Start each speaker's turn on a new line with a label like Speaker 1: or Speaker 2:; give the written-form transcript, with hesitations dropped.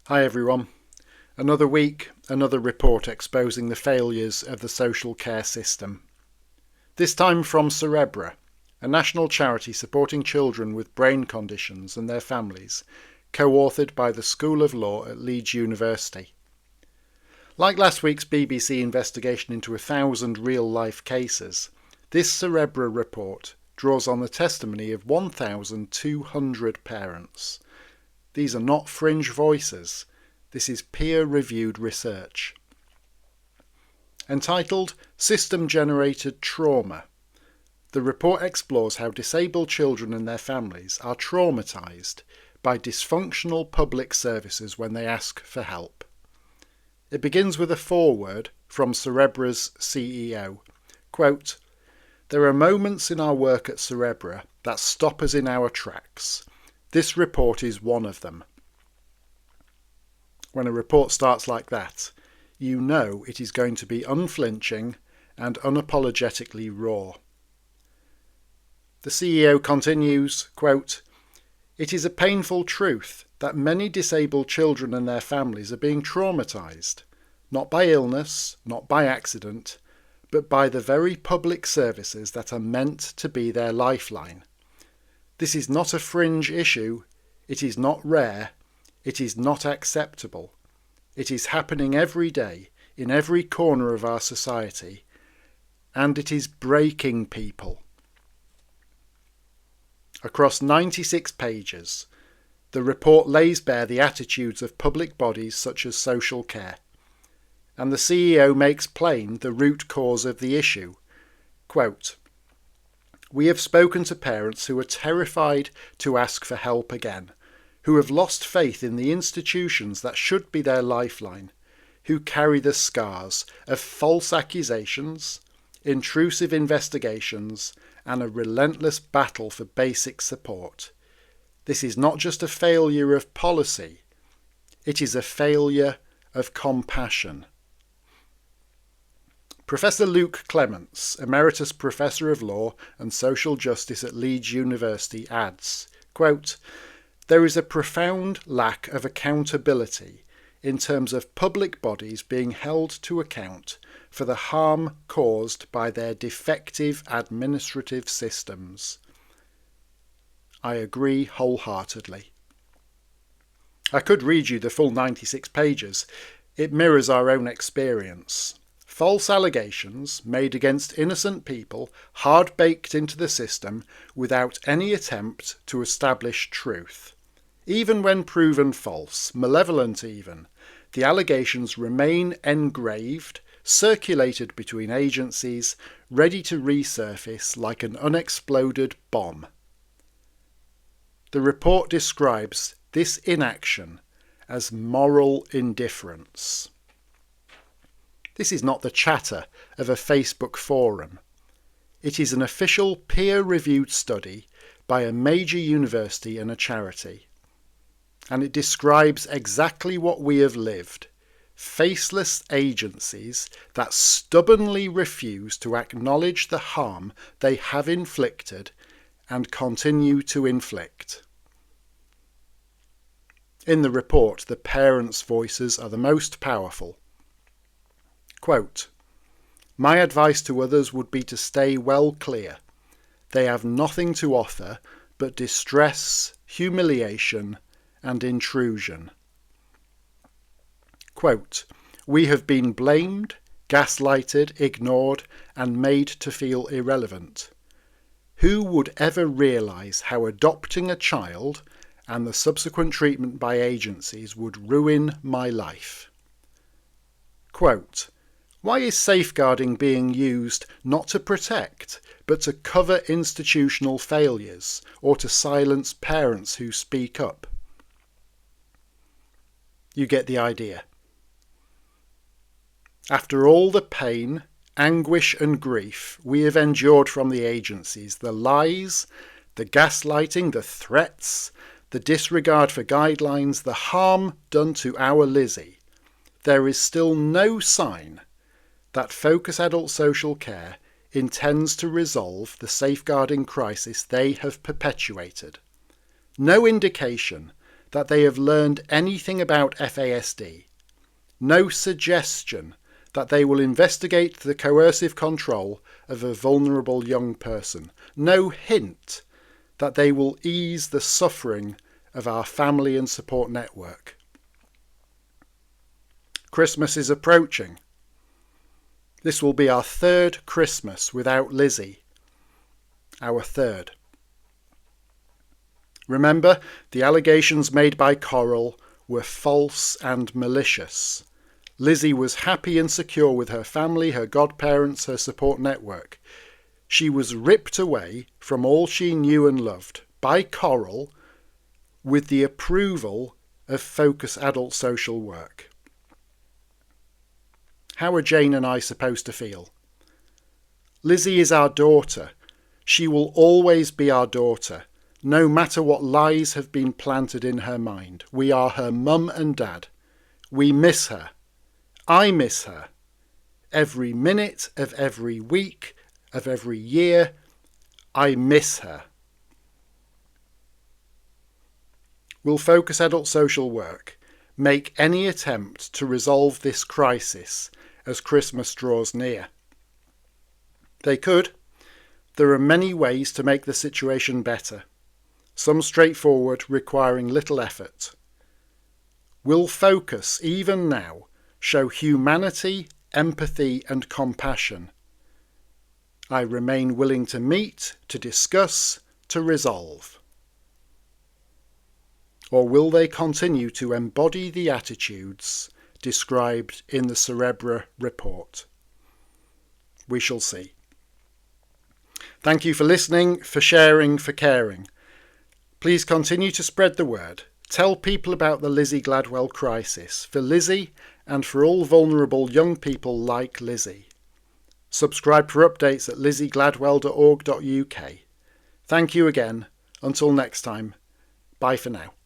Speaker 1: Hi everyone. Another week, another report exposing the failures of the social care system. This time from Cerebra, a national charity supporting children with brain conditions and their families, co-authored by the School of Law at Leeds University. Like last week's BBC investigation into 1,000 real-life cases, this Cerebra report draws on the testimony of 1,200 parents. These are not fringe voices. This is peer-reviewed research. Entitled System-Generated Trauma, the report explores how disabled children and their families are traumatised by dysfunctional public services when they ask for help. It begins with a foreword from Cerebra's CEO. Quote, "There are moments in our work at Cerebra that stop us in our tracks. This report is one of them." When a report starts like that, you know it is going to be unflinching and unapologetically raw. The CEO continues, quote, "It is a painful truth that many disabled children and their families are being traumatised, not by illness, not by accident, but by the very public services that are meant to be their lifeline. This is not a fringe issue, it is not rare, it is not acceptable. It is happening every day, in every corner of our society, and it is breaking people." Across 96 pages, the report lays bare the attitudes of public bodies such as social care, and the CEO makes plain the root cause of the issue. Quote, "We have spoken to parents who are terrified to ask for help again, who have lost faith in the institutions that should be their lifeline, who carry the scars of false accusations, intrusive investigations, and a relentless battle for basic support. This is not just a failure of policy, it is a failure of compassion." Professor Luke Clements, Emeritus Professor of Law and Social Justice at Leeds University, adds, quote, "There is a profound lack of accountability in terms of public bodies being held to account for the harm caused by their defective administrative systems." I agree wholeheartedly. I could read you the full 96 pages. It mirrors our own experience. False allegations made against innocent people, hard-baked into the system without any attempt to establish truth. Even when proven false, malevolent even, the allegations remain engraved, circulated between agencies, ready to resurface like an unexploded bomb. The report describes this inaction as moral indifference. This is not the chatter of a Facebook forum. It is an official peer-reviewed study by a major university and a charity. And it describes exactly what we have lived: faceless agencies that stubbornly refuse to acknowledge the harm they have inflicted and continue to inflict. In the report, the parents' voices are the most powerful. Quote, "My advice to others would be to stay well clear. They have nothing to offer but distress, humiliation, and intrusion." Quote, "We have been blamed, gaslighted, ignored, and made to feel irrelevant. Who would ever realise how adopting a child and the subsequent treatment by agencies would ruin my life?" Quote, "Why is safeguarding being used not to protect, but to cover institutional failures or to silence parents who speak up?" You get the idea. After all the pain, anguish and grief we have endured from the agencies, the lies, the gaslighting, the threats, the disregard for guidelines, the harm done to our Lizzie, there is still no sign that Focus Adult Social Care intends to resolve the safeguarding crisis they have perpetuated. No indication that they have learned anything about FASD, no suggestion that they will investigate the coercive control of a vulnerable young person, no hint that they will ease the suffering of our family and support network. Christmas is approaching. This will be our third Christmas without Lizzie. Our third. Remember, the allegations made by Coral were false and malicious. Lizzie was happy and secure with her family, her godparents, her support network. She was ripped away from all she knew and loved by Coral with the approval of Focus Adult Social Work. How are Jane and I supposed to feel? Lizzie is our daughter. She will always be our daughter, no matter what lies have been planted in her mind. We are her mum and dad. We miss her. I miss her. Every minute of every week, of every year, I miss her. Will Focus Adult Social Work make any attempt to resolve this crisis as Christmas draws near? They could. There are many ways to make the situation better, some straightforward, requiring little effort. Will Focus, even now, show humanity, empathy and compassion? I remain willing to meet, to discuss, to resolve. Or will they continue to embody the attitudes described in the Cerebra report? We shall see. Thank you for listening, for sharing, for caring. Please continue to spread the word. Tell people about the Lizzie Gladwell Crisis, for Lizzie and for all vulnerable young people like Lizzie. Subscribe for updates at lizziegladwell.org.uk. Thank you again. Until next time, bye for now.